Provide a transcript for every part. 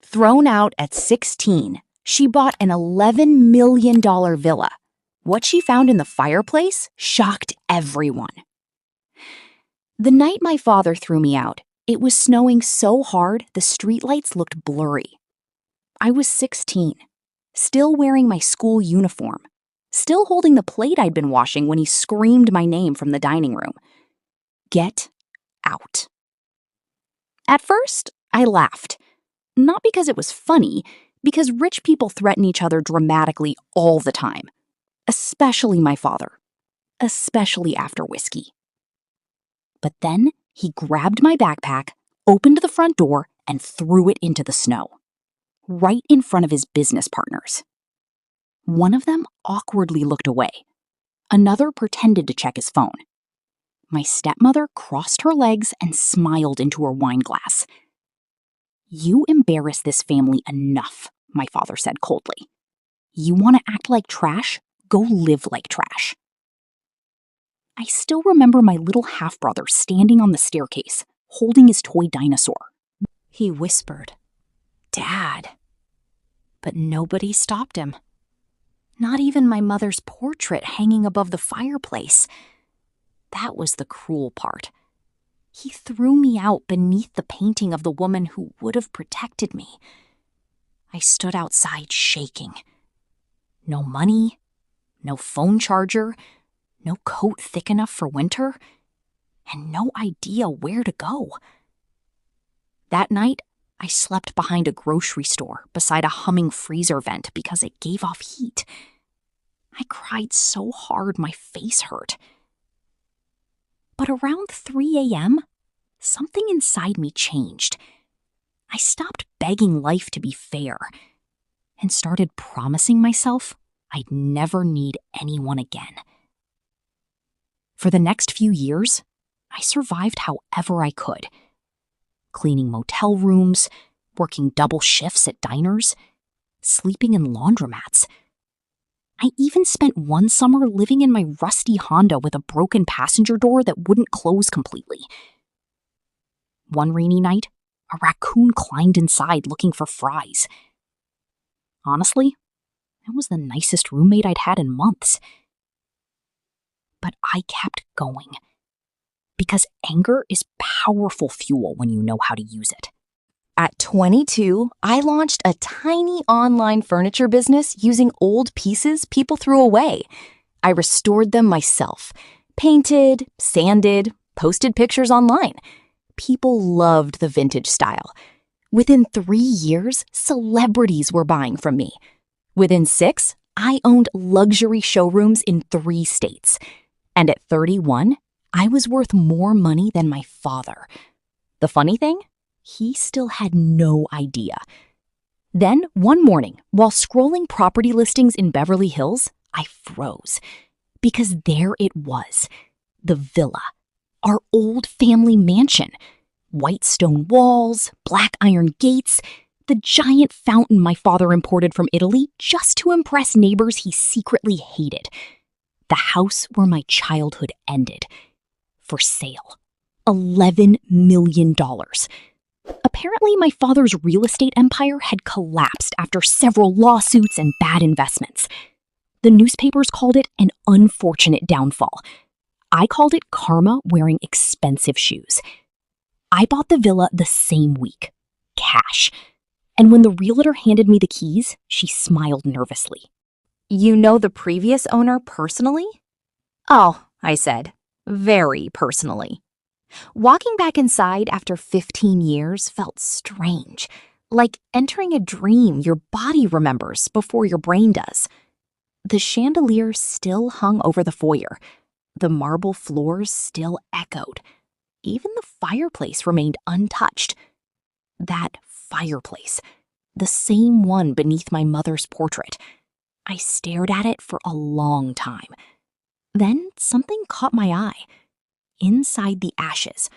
Thrown out at 16, she bought an $11 million villa. What she found in the fireplace shocked everyone. The night my father threw me out, it was snowing so hard the streetlights looked blurry. I was 16, still wearing my school uniform, still holding the plate I'd been washing when he screamed my name from the dining room. Get out. At first, I laughed. Not because it was funny, because rich people threaten each other dramatically all the time. Especially my father. Especially after whiskey. But then he grabbed my backpack, opened the front door, and threw it into the snow. Right in front of his business partners. One of them awkwardly looked away. Another pretended to check his phone. My stepmother crossed her legs and smiled into her wine glass. "You embarrass this family enough," my father said coldly. "You want to act like trash? Go live like trash." I still remember my little half-brother standing on the staircase, holding his toy dinosaur. He whispered, "Dad." But nobody stopped him. Not even my mother's portrait hanging above the fireplace. That was the cruel part. He threw me out beneath the painting of the woman who would have protected me. I stood outside shaking. No money, no phone charger, no coat thick enough for winter, and no idea where to go. That night, I slept behind a grocery store beside a humming freezer vent because it gave off heat. I cried so hard my face hurt. But around 3 a.m., something inside me changed. I stopped begging life to be fair and started promising myself I'd never need anyone again. For the next few years, I survived however I could. Cleaning motel rooms, working double shifts at diners, sleeping in laundromats. I even spent one summer living in my rusty Honda with a broken passenger door that wouldn't close completely. One rainy night, a raccoon climbed inside looking for fries. Honestly, it was the nicest roommate I'd had in months. But I kept going. Because anger is powerful fuel when you know how to use it. At 22, I launched a tiny online furniture business using old pieces people threw away. I restored them myself, painted, sanded, posted pictures online. People loved the vintage style. Within 3 years, celebrities were buying from me. Within 6, I owned luxury showrooms in 3 states. And at 31, I was worth more money than my father. The funny thing? He still had no idea. Then, one morning, while scrolling property listings in Beverly Hills, I froze. Because there it was, the villa, our old family mansion. White stone walls, black iron gates, the giant fountain my father imported from Italy just to impress neighbors he secretly hated. The house where my childhood ended. For sale. $11 million. Apparently, my father's real estate empire had collapsed after several lawsuits and bad investments. The newspapers called it an unfortunate downfall. I called it karma wearing expensive shoes. I bought the villa the same week. Cash. And when the realtor handed me the keys, she smiled nervously. "You know the previous owner personally?" "Oh," I said, "very personally." Walking back inside after 15 years felt strange, like entering a dream your body remembers before your brain does. The chandelier still hung over the foyer. The marble floors still echoed. Even the fireplace remained untouched. That fireplace, the same one beneath my mother's portrait. I stared at it for a long time. Then something caught my eye. Inside the ashes,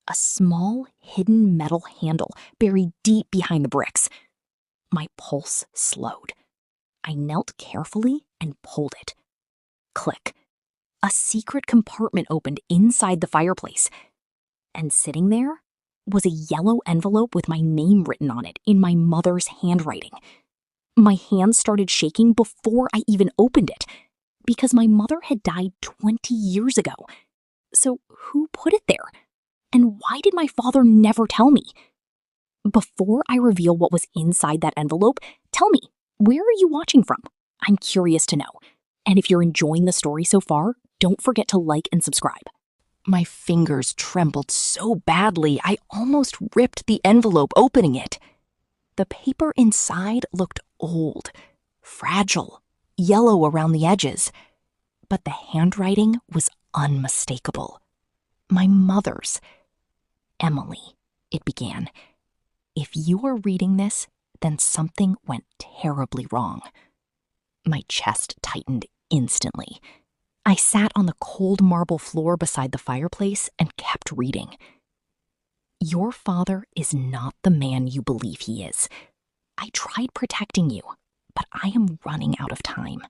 a small, hidden metal handle buried deep behind the bricks. My pulse slowed. I knelt carefully and pulled it. Click. A secret compartment opened inside the fireplace. And sitting there was a yellow envelope with my name written on it in my mother's handwriting. My hands started shaking before I even opened it, because my mother had died 20 years ago. So who put it there? And why did my father never tell me? Before I reveal what was inside that envelope, tell me, where are you watching from? I'm curious to know. And if you're enjoying the story so far, don't forget to like and subscribe. My fingers trembled so badly, I almost ripped the envelope opening it. The paper inside looked old, fragile, yellow around the edges. But the handwriting was unmistakable. My mother's. Emily, it began. If you are reading this, then something went terribly wrong. My chest tightened instantly. I sat on the cold marble floor beside the fireplace and kept reading. Your father is not the man you believe he is. I tried protecting you, but I am running out of time.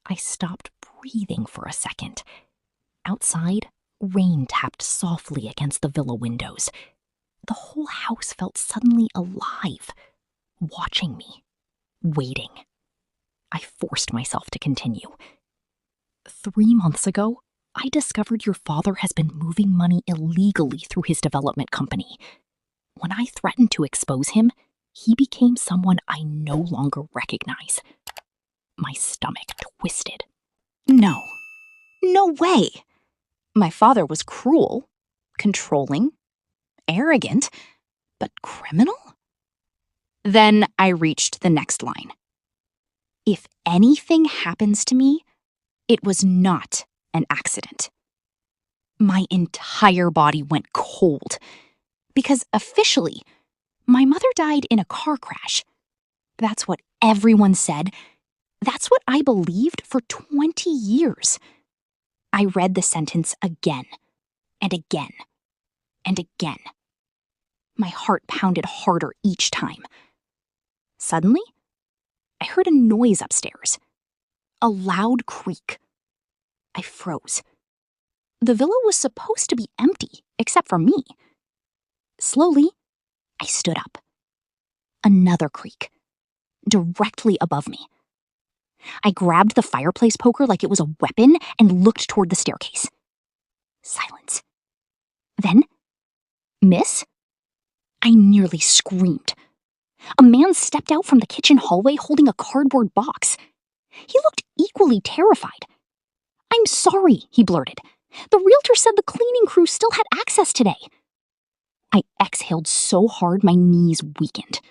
I stopped breathing for a second. Outside, rain tapped softly against the villa windows. The whole house felt suddenly alive, watching me, waiting. I forced myself to continue. 3 months ago, I discovered your father has been moving money illegally through his development company. When I threatened to expose him, he became someone I no longer recognize. My stomach twisted. No way. My father was cruel, controlling, arrogant, but criminal? Then I reached the next line. If anything happens to me, it was not an accident. My entire body went cold, because officially, my mother died in a car crash. That's what everyone said. That's what I believed for 20 years. I read the sentence again, and again, and again. My heart pounded harder each time. Suddenly, I heard a noise upstairs. A loud creak. I froze. The villa was supposed to be empty, except for me. Slowly, I stood up. Another creak, directly above me. I grabbed the fireplace poker like it was a weapon and looked toward the staircase. Silence. Then, Miss? I nearly screamed. A man stepped out from the kitchen hallway holding a cardboard box. He looked equally terrified. I'm sorry, he blurted. The realtor said the cleaning crew still had access today. I exhaled so hard my knees weakened.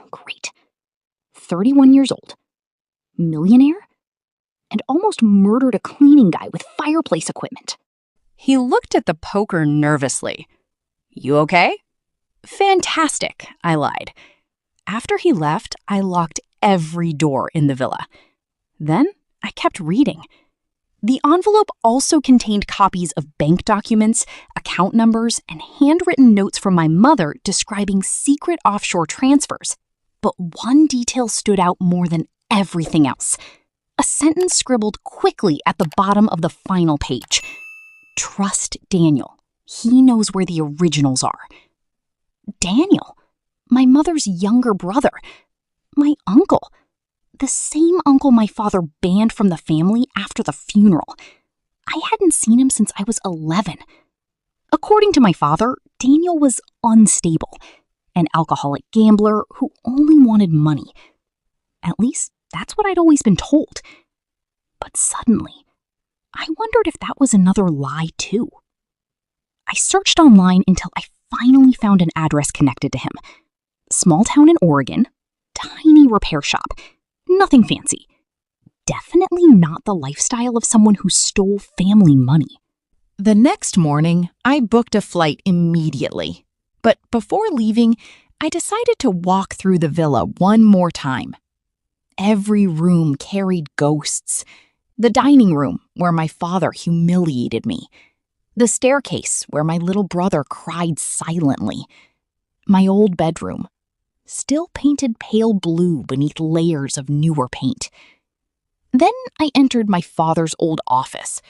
Great. 31 years old. Millionaire? And almost murdered a cleaning guy with fireplace equipment. He looked at the poker nervously. You okay? Fantastic, I lied. After he left, I locked every door in the villa. Then I kept reading. The envelope also contained copies of bank documents, account numbers, and handwritten notes from my mother describing secret offshore transfers. But one detail stood out more than everything else. A sentence scribbled quickly at the bottom of the final page. Trust Daniel. He knows where the originals are. Daniel, my mother's younger brother, my uncle. The same uncle my father banned from the family after the funeral. I hadn't seen him since I was 11. According to my father, Daniel was unstable, an alcoholic gambler who only wanted money. At least, that's what I'd always been told. But suddenly, I wondered if that was another lie too. I searched online until I finally found an address connected to him. Small town in Oregon, tiny repair shop. Nothing fancy. Definitely not the lifestyle of someone who stole family money. The next morning, I booked a flight immediately. But before leaving, I decided to walk through the villa one more time. Every room carried ghosts. The dining room, where my father humiliated me. The staircase, where my little brother cried silently. My old bedroom, still painted pale blue beneath layers of newer paint. Then I entered my father's old office.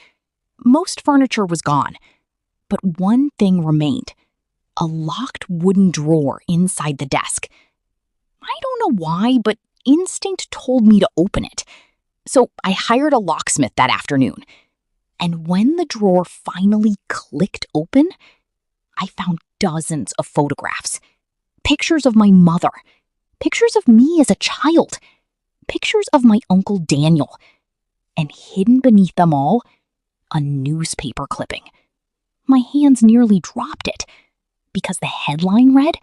Most furniture was gone, but one thing remained: a locked wooden drawer inside the desk. I don't know why, but instinct told me to open it. So I hired a locksmith that afternoon. And when the drawer finally clicked open, I found dozens of photographs. Pictures of my mother. Pictures of me as a child. Pictures of my Uncle Daniel. And hidden beneath them all, a newspaper clipping. My hands nearly dropped it because the headline read,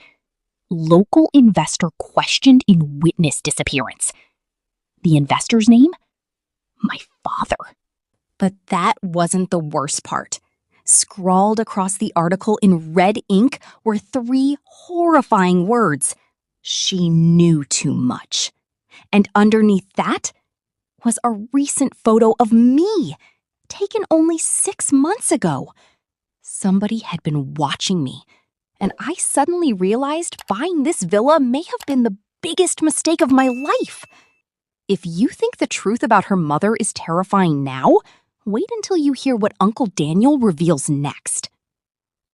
"Local investor questioned in witness disappearance." The investor's name? My father. But that wasn't the worst part. Scrawled across the article in red ink were 3 horrifying words. She knew too much. And underneath that was a recent photo of me, taken only 6 months ago. Somebody had been watching me, and I suddenly realized buying this villa may have been the biggest mistake of my life. If you think the truth about her mother is terrifying now, wait until you hear what Uncle Daniel reveals next.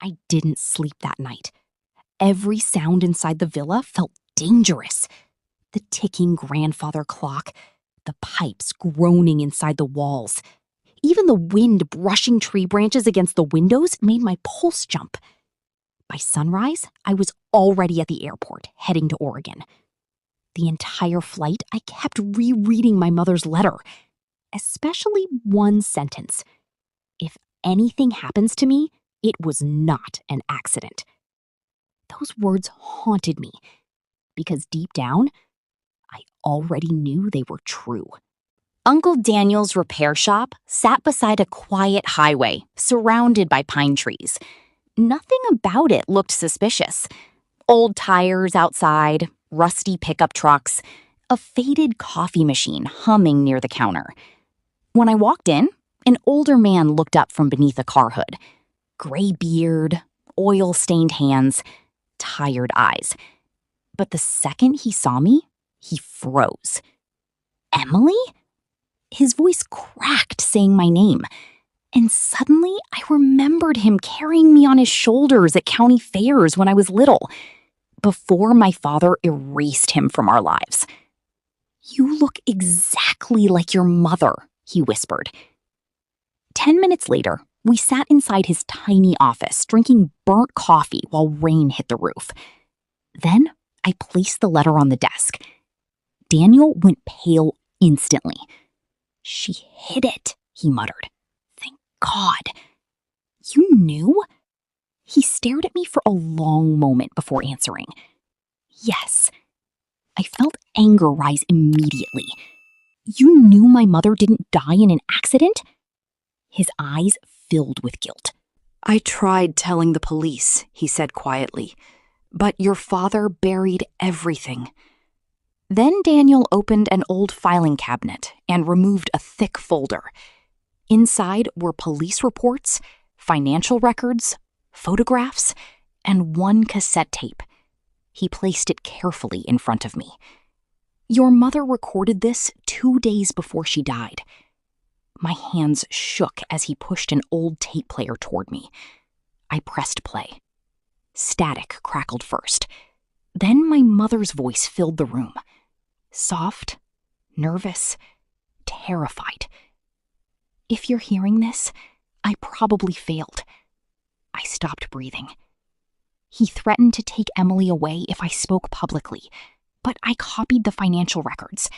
I didn't sleep that night. Every sound inside the villa felt dangerous. The ticking grandfather clock, the pipes groaning inside the walls. Even the wind brushing tree branches against the windows made my pulse jump. By sunrise, I was already at the airport, heading to Oregon. The entire flight, I kept rereading my mother's letter, especially one sentence. If anything happens to me, it was not an accident. Those words haunted me because deep down, I already knew they were true. Uncle Daniel's repair shop sat beside a quiet highway surrounded by pine trees. Nothing about it looked suspicious. Old tires outside, rusty pickup trucks, a faded coffee machine humming near the counter. When I walked in, an older man looked up from beneath a car hood. Gray beard, oil-stained hands, tired eyes. But the second he saw me, he froze. "Emily?" His voice cracked, saying my name. And suddenly, I remembered him carrying me on his shoulders at county fairs when I was little, before my father erased him from our lives. "You look exactly like your mother," he whispered. 10 minutes later, we sat inside his tiny office, drinking burnt coffee while rain hit the roof. Then I placed the letter on the desk. Daniel went pale instantly. "She hid it," he muttered. "Thank God." "You knew?" He stared at me for a long moment before answering. "Yes." I felt anger rise immediately. "You knew my mother didn't die in an accident?" His eyes filled with guilt. "I tried telling the police," he said quietly, "but your father buried everything." Then Daniel opened an old filing cabinet and removed a thick folder. Inside were police reports, financial records, photographs, and one cassette tape. He placed it carefully in front of me. "Your mother recorded this 2 days before she died." My hands shook as he pushed an old tape player toward me. I pressed play. Static crackled first. Then my mother's voice filled the room. Soft, nervous, terrified. "If you're hearing this, I probably failed." I stopped breathing. "He threatened to take Emily away if I spoke publicly, but I copied the financial records.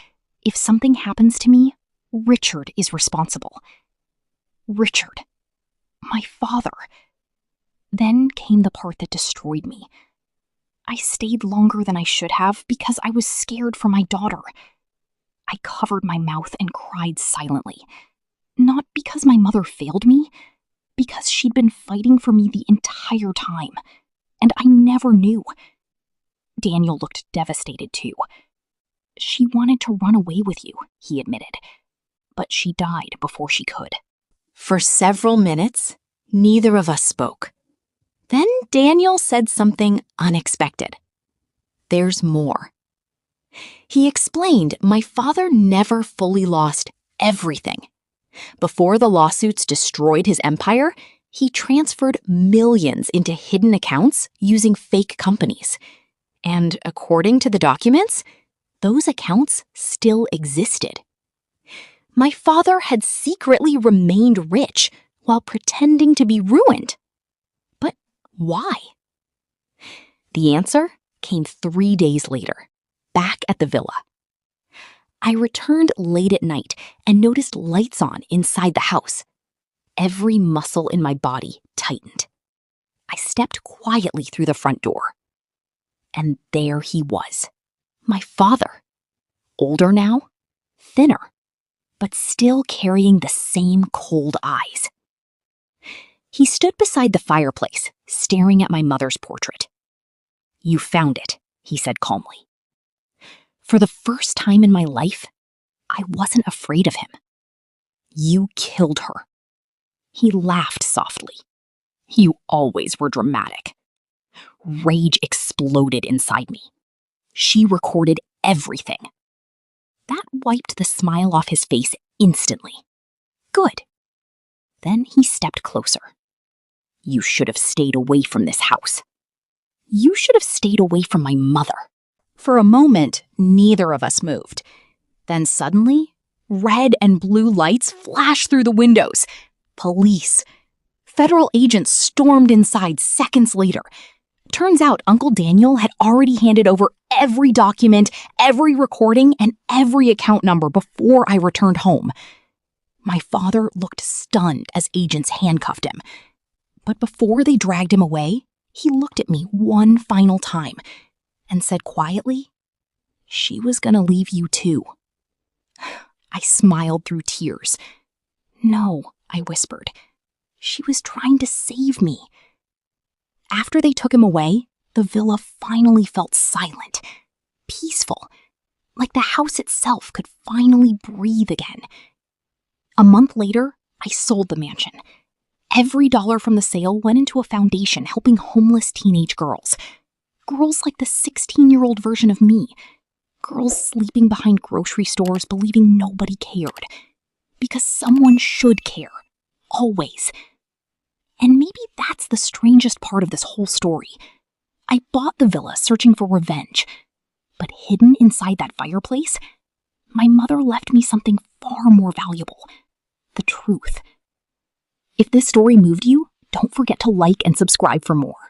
If something happens to me, Richard is responsible." Richard. My father. Then came the part that destroyed me. I stayed longer than I should have because I was scared for my daughter. I covered my mouth and cried silently. Not because my mother failed me, because she'd been fighting for me the entire time, and I never knew. Daniel looked devastated too. "She wanted to run away with you," he admitted, "but she died before she could." For several minutes, neither of us spoke. Then Daniel said something unexpected. "There's more." He explained my father never fully lost everything. Before the lawsuits destroyed his empire, He transferred millions into hidden accounts using fake companies. And according to the documents, those accounts still existed. My father had secretly remained rich while pretending to be ruined. But why? The answer came 3 days later, back at the villa. I returned late at night and noticed lights on inside the house. Every muscle in my body tightened. I stepped quietly through the front door. And there he was, my father. Older now, thinner, but still carrying the same cold eyes. He stood beside the fireplace, staring at my mother's portrait. "You found it," he said calmly. For the first time in my life, I wasn't afraid of him. "You killed her." He laughed softly. "You always were dramatic." Rage exploded inside me. She recorded everything. That wiped the smile off his face instantly. Good. Then he stepped closer. "You should have stayed away from this house. You should have stayed away from my mother." For a moment, neither of us moved. Then suddenly, red and blue lights flashed through the windows. Police. Federal agents stormed inside seconds later. Turns out Uncle Daniel had already handed over every document, every recording, and every account number before I returned home. My father looked stunned as agents handcuffed him. But before they dragged him away, he looked at me one final time and said quietly, "She was gonna leave you too." I smiled through tears. "No," I whispered. "She was trying to save me." After they took him away, the villa finally felt silent, peaceful, like the house itself could finally breathe again. A month later, I sold the mansion. Every dollar from the sale went into a foundation helping homeless teenage girls. Girls like the 16-year-old version of me. Girls sleeping behind grocery stores believing nobody cared. Because someone should care. Always. And maybe that's the strangest part of this whole story. I bought the villa searching for revenge. But hidden inside that fireplace, my mother left me something far more valuable. The truth. If this story moved you, don't forget to like and subscribe for more.